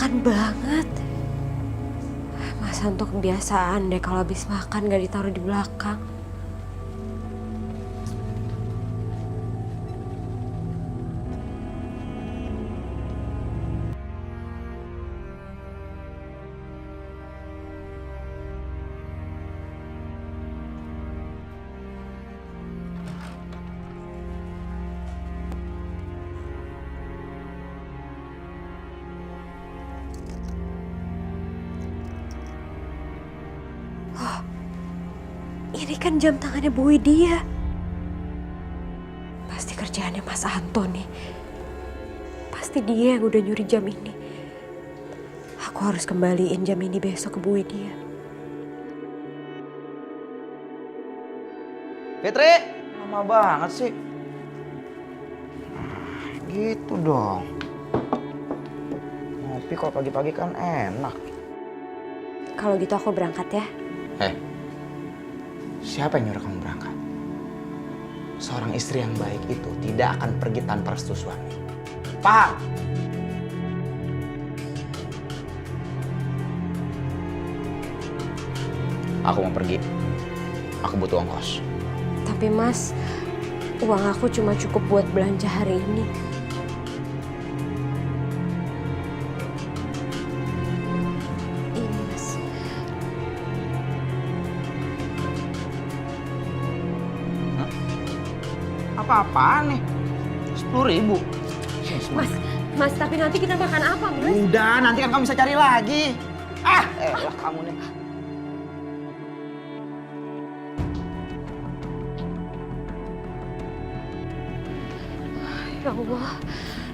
Berantakan banget. Mas Anto kebiasaan deh kalau habis makan gak ditaruh di belakang. Ini kan jam tangannya Bu Widya. Pasti kerjaannya Mas Anto nih. Pasti dia yang udah nyuri jam ini. Aku harus kembaliin jam ini besok ke Bu Widya. Fitri, lama banget sih. Gitu dong. Ngopi kalau pagi-pagi kan enak. Kalau gitu aku berangkat ya. Siapa yang nyuruh kamu berangkat? Seorang istri yang baik itu tidak akan pergi tanpa restu suami. Paham? Aku mau pergi. Aku butuh ongkos. Tapi Mas, uang aku cuma cukup buat belanja hari ini. Ini Mas. Apa-apaan nih? 10.000. Mas, tapi nanti kita makan apa, Mas? Udah, nanti kan kamu bisa cari lagi. Elah kamu nih. Ya Allah,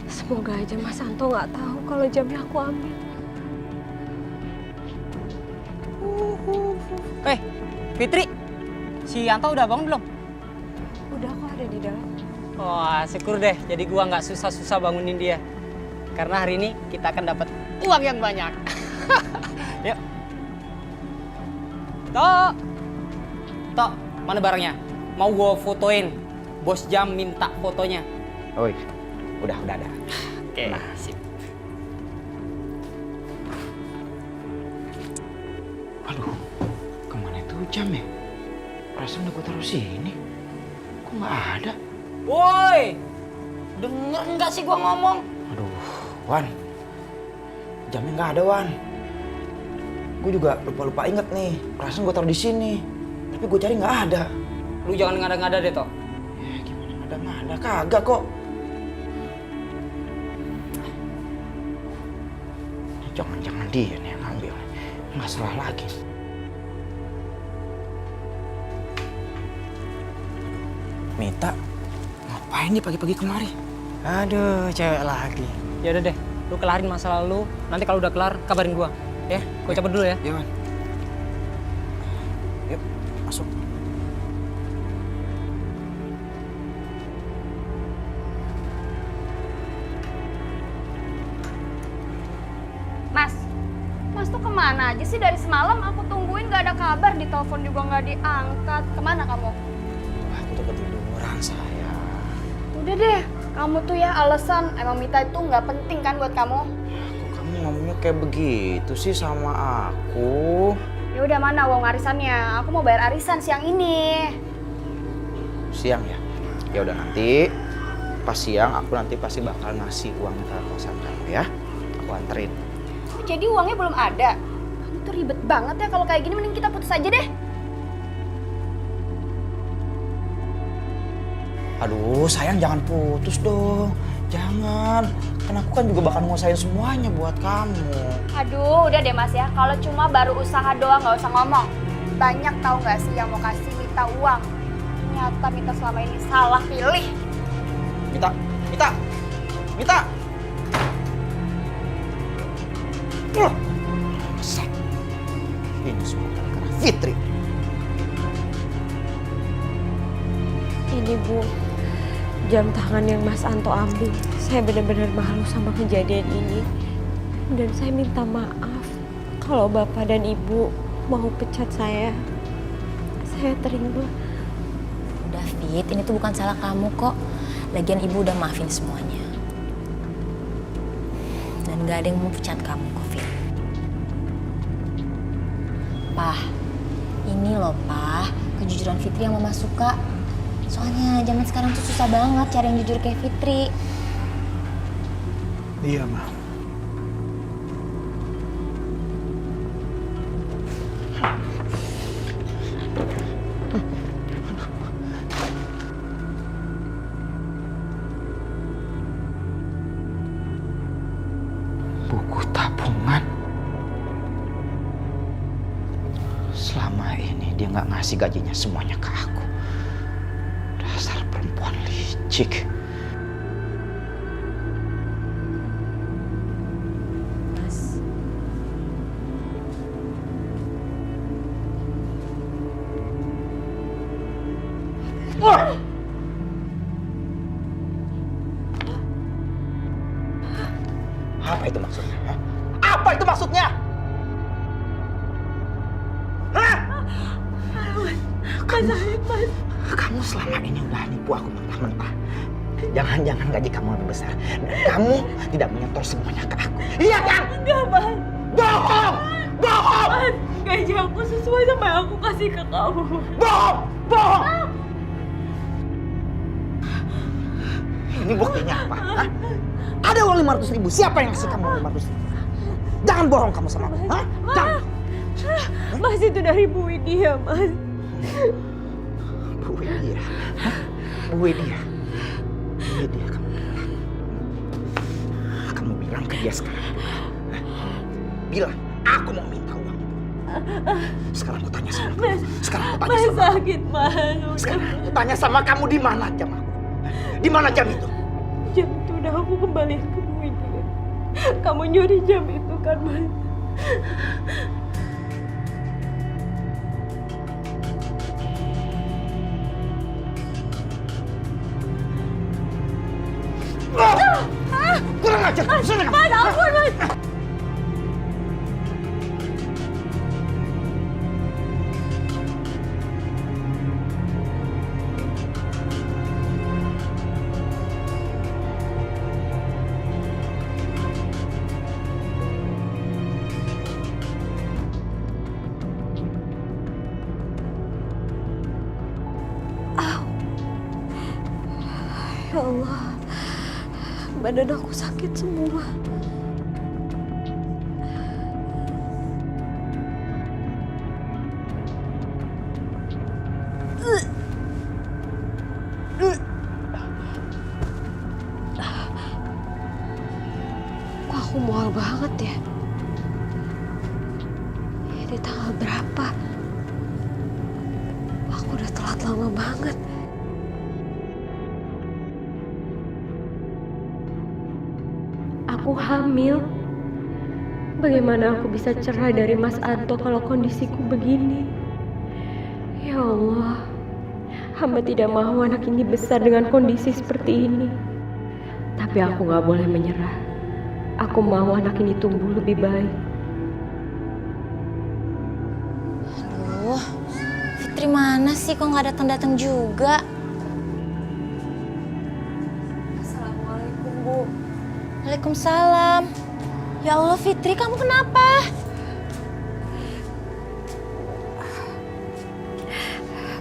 semoga aja Mas Anto nggak tahu kalau jamnya aku ambil. Fitri, si Yanto udah bangun belum? Udah kok ada di dalam. Wah, syukur deh. Jadi gua nggak susah-susah bangunin dia. Karena hari ini kita akan dapat uang yang banyak. Yuk. Tok, mana barangnya? Mau gua fotoin. Bos jam minta fotonya. Oi, udah ada. Oke, sip. Aduh, kemana itu jam ya? Perasaan udah gue taruh sini. Kok nggak ada? Woi, denger nggak sih gua ngomong? Aduh, Wan. Jamnya nggak ada, Wan. Gue juga lupa inget nih. Perasaan gue taruh di sini. Tapi gue cari nggak ada. Lu jangan ngada-ngada deh, Tok. Ya gimana nggak ada? Kagak kok. Jangan dia nih yang ngambil. Nggak salah lagi. Mita, ngapain nih pagi-pagi kemari? Aduh, cewek lagi. Ya udah deh, lu kelarin masalah lu. Nanti kalau udah kelar, kabarin gua. Ya, gua cabut dulu ya. Iya, Wan. Yuk, masuk. Mas tuh kemana aja sih dari semalam aku tungguin gak ada kabar, di telepon juga gak diangkat. Kemana kamu? Wah, aku tuh ketiduran, sayang. Udah deh, kamu tuh ya alasan emang Mita itu gak penting kan buat kamu. Kok kamu ngomongnya kayak begitu sih sama aku? Ya udah, mana uang arisannya? Aku mau bayar arisan siang ini. Siang ya? Ya udah, nanti pas siang aku nanti pasti bakal ngasih uangnya ke kosan kamu ya. Aku anterin. Oh, jadi uangnya belum ada? Kamu tuh ribet banget ya, kalau kayak gini mending kita putus aja deh. Aduh, sayang, jangan putus dong. Jangan. Kan aku kan juga bakal nguasain semuanya buat kamu. Aduh, udah deh Mas ya. Kalau cuma baru usaha doang gak usah ngomong. Banyak tahu gak sih yang mau kasih Mita uang. Ternyata Mita selama ini salah pilih. Mita. Set. Ini semua gara-gara Fitri. Ini Bu, jam tangan yang Mas Anto ambil. Saya benar-benar malu sama kejadian ini. Dan saya minta maaf kalau Bapak dan Ibu mau pecat saya. Saya terima. Udah Fit, ini tuh bukan salah kamu kok. Lagian Ibu udah maafin semuanya. Dan gak ada yang mau pecat kamu kok, Fit. Pah, ini loh Pah, kejujuran Fitri yang Mama suka. Soalnya zaman sekarang tuh susah banget cari yang jujur kayak Fitri. Iya, Ma. Buku tabungan. Selama ini dia nggak ngasih gajinya semuanya ke aku. Dasar perempuan licik. Mas, Apa itu maksudnya? Hah? Apa itu maksudnya? Hah? Kamu, kamu selama ini udah nipu aku mentah-mentah. Jangan-jangan gaji kamu lebih besar. Dan kamu tidak menyetor semuanya ke aku. Iya kan? enggak Mas. Bohong! Bohong! Mas, gaji aku sesuai sama yang aku kasih ke kamu. Bohong! Bohong! Ini buktinya apa? Hah? Ada uang 500.000. Siapa yang ngasih kamu 500.000? Jangan bohong kamu sama aku. Hah? Jangan. Mas, itu dari Bu Widya, Mas. Bu Widya. Hah? Bu Widya. Bu Widya, kamu bilang. Kamu bilang ke dia sekarang. Hah? Bilang, aku mau minta uang itu. Sekarang aku tanya sama kamu. Sekarang aku tanya Mas, sama kamu. sakit, Mas. Sekarang aku tanya sama kamu, di mana jam aku? Di mana jam itu? Jam itu udah aku kembaliin ke Bu Widya. Kamu nyuri jam itu kan, Mas? Kurang ajar kamu. Sana kamu. Mas, ampun, Mas. Ya Allah, badan aku sakit semua. Kok aku mual banget ya? Ini tanggal berapa? Aku udah telat lama banget. Aku hamil. Bagaimana aku bisa cerai dari Mas Anto kalau kondisiku begini? Ya Allah, hamba tidak mau anak ini besar dengan kondisi seperti ini. Tapi aku gak boleh menyerah. Aku mau anak ini tumbuh lebih baik. Aduh, Fitri mana sih kok nggak datang-datang juga? Assalamualaikum, Bu. Waalaikumsalam. Ya Allah Fitri, kamu kenapa?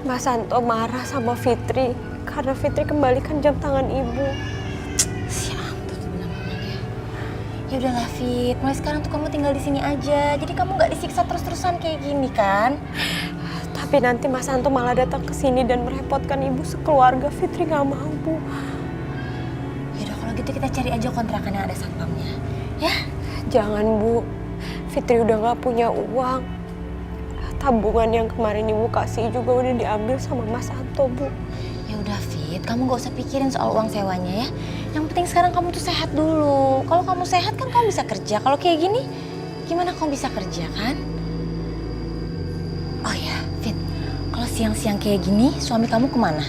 Mas Anto marah sama Fitri karena Fitri kembalikan jam tangan ibu. Si Anto tuh benar-benar ya. Ya udahlah Fit, mulai sekarang tuh kamu tinggal di sini aja. Jadi kamu nggak disiksa terus-terusan kayak gini kan? Tapi nanti Mas Anto malah datang ke sini dan merepotkan ibu sekeluarga. Fitri nggak mau, Bu. Ya udah kalau gitu kita cari aja kontrakan yang ada satpamnya. Ya? Jangan, Bu. Fitri udah nggak punya uang. Tabungan yang kemarin ibu kasih juga udah diambil sama Mas Anto, Bu. Ya udah Fit, kamu gak usah pikirin soal uang sewanya ya. Yang penting sekarang kamu tuh sehat dulu. Kalau kamu sehat kan kamu bisa kerja. Kalau kayak gini, gimana kamu bisa kerja kan? Oh ya, Fit, kalau siang-siang kayak gini, suami kamu kemana?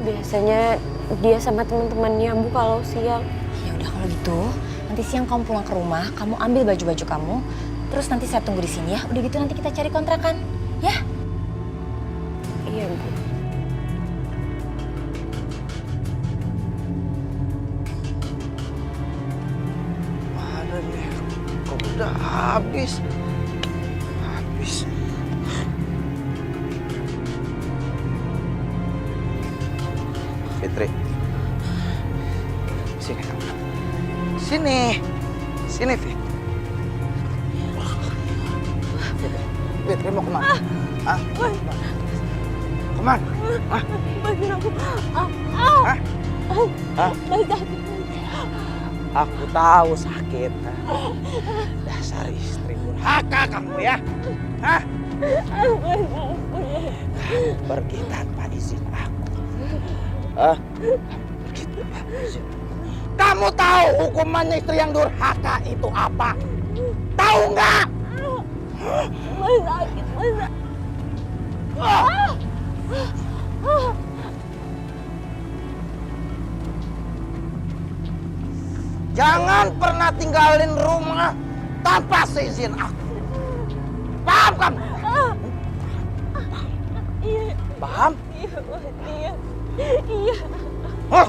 Biasanya dia sama teman-temannya, Bu, kalau siang. Ya udah kalau gitu, nanti siang kamu pulang ke rumah, kamu ambil baju-baju kamu, terus nanti saya tunggu di sini ya. Udah gitu nanti kita cari kontrakan, ya? Iya, Bu. Ada nih. habis. Habis. Fitri. Sini kamu. Sini. Sini, Fit. Fitri mau kemana? Ah, kemana? Ah, Bantuin aku. ah, ah. Aku tahu sakit. Dasar istri durhaka kamu ya. Hah? Pergi tanpa izin aku. Pergi tanpa izin. Kamu tahu hukumannya istri yang durhaka itu apa? Tahu nggak? Mas sakit, mas sakit. Jangan pernah tinggalin rumah tanpa seizin aku. Paham kamu? Iya, Paham? iya, Mas. Iya. Iya. Hah?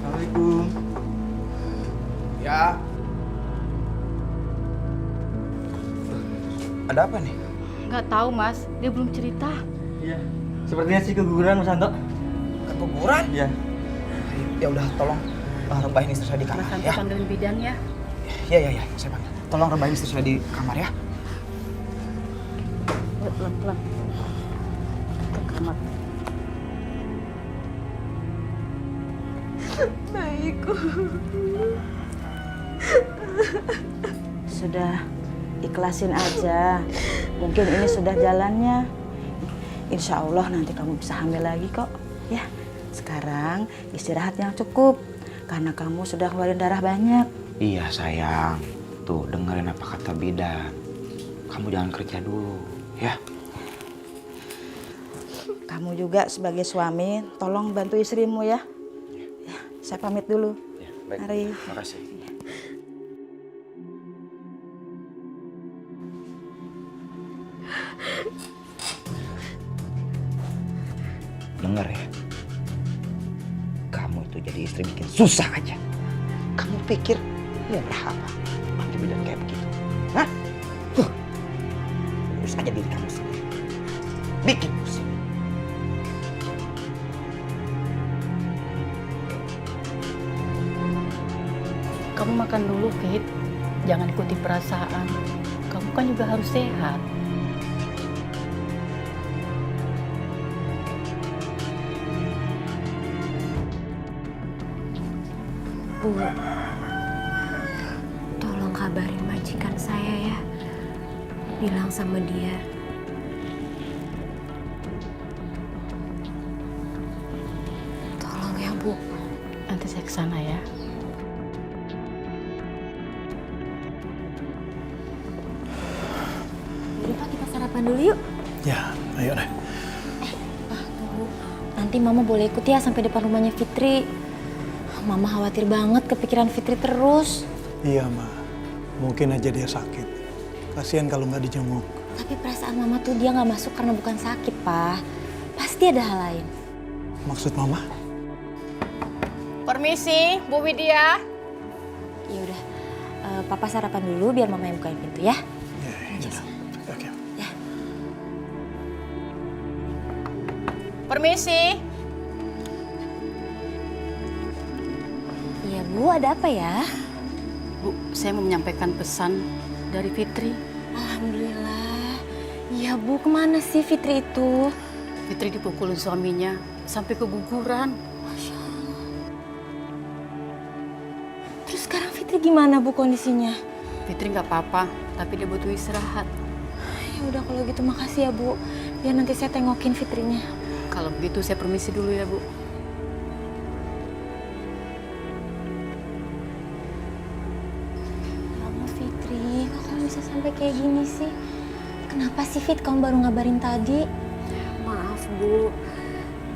Assalamualaikum. Ya. Ada apa nih? Nggak tahu mas, dia belum cerita. Iya, sepertinya sih keguguran Mas Santo. Keguguran? Iya. Ya udah, tolong rebahin istri saya di kamar Mas Santo ya. panggilin bidan ya. Iya, saya panggil. Tolong rebahin istri saya di kamar ya. Pelan-pelan. Ke kamar. Baikku. Sudah ikhlasin aja. Mungkin ini sudah jalannya. Insya Allah nanti kamu bisa hamil lagi kok. Ya, sekarang istirahat yang cukup. Karena kamu sudah ngeluarin darah banyak. Iya sayang. Tuh dengerin apa kata bidan. Kamu jangan kerja dulu ya. Kamu juga sebagai suami, tolong bantu istrimu ya. Ya, saya pamit dulu. Ya, baik. Mari. Makasih. Dengar ya. Kamu itu jadi istri bikin susah aja. Kamu pikir ini berapa? Pakai bidan kayak begitu. Hah? Urus aja diri kamu sendiri. Bikin pusing. Kamu makan dulu, Fit. Jangan ikuti perasaan. Kamu kan juga harus sehat. Bu, tolong kabarin majikan saya ya. Bilang sama dia. Tolong ya, Bu. Nanti saya kesana ya. Yaudah Pak, kita sarapan dulu yuk. Ya, ayo deh. Tunggu. Nanti Mama boleh ikut ya sampai depan rumahnya Fitri. Mama khawatir banget kepikiran Fitri terus. Iya, Ma. Mungkin aja dia sakit. Kasihan kalau nggak dijenguk. Tapi perasaan Mama tuh dia nggak masuk karena bukan sakit, Pak. Pasti ada hal lain. Maksud Mama? Permisi, Bu Widya. Ya udah, Papa sarapan dulu biar Mama yang bukain pintu ya. Ya, ya. Oke. Permisi. Iya Bu, ada apa ya? Bu, saya mau menyampaikan pesan dari Fitri. Alhamdulillah. Iya Bu, kemana sih Fitri itu? Fitri dipukulin suaminya sampai keguguran. Masya Allah. Terus sekarang Fitri gimana Bu kondisinya? Fitri nggak apa-apa, tapi dia butuh istirahat. Ya udah kalau gitu makasih ya Bu. Biar nanti saya tengokin Fitrinya. Kalau begitu saya permisi dulu ya, Bu. Ya Allah Fitri. sampai kayak gini sih? Kenapa sih Fit kamu baru ngabarin tadi? Maaf Bu,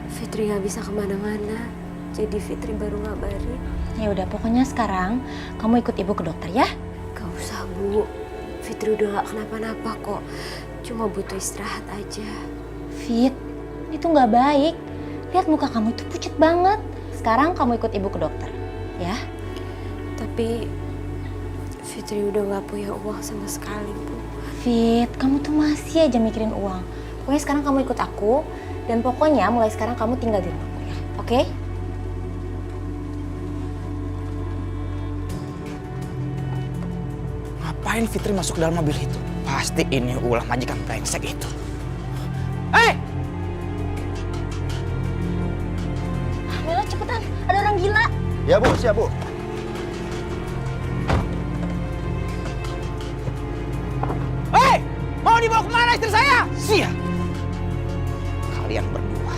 Fitri nggak bisa kemana-mana. Jadi Fitri baru ngabarin. Ya udah, pokoknya sekarang kamu ikut ibu ke dokter ya. Gak usah Bu, Fitri udah gak kenapa-napa kok. Cuma butuh istirahat aja. Fit, itu nggak baik. Lihat muka kamu itu pucat banget. Sekarang kamu ikut ibu ke dokter, ya. Tapi Fitri udah gak punya uang sama sekali Bu. Fit, kamu tuh masih aja mikirin uang. Pokoknya sekarang kamu ikut aku. Dan pokoknya mulai sekarang kamu tinggal di rumahku ya, oke? Ngapain Fitri masuk ke dalam mobil itu? Pasti ini ulah majikan brengsek itu. Hei! Mela cepetan, ada orang gila. Ya Bu, siap Bu. Hei! Mau dibawa kemana istri saya? Sia! Kalian berdua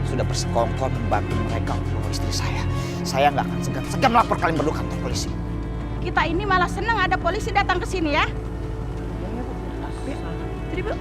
sudah bersekongkol membantu mereka untuk membawa istri saya. Saya nggak akan segan-segan melapor kalian berdua ke kantor polisi. Kita ini malah senang ada polisi datang ke sini ya. Jadi Bu.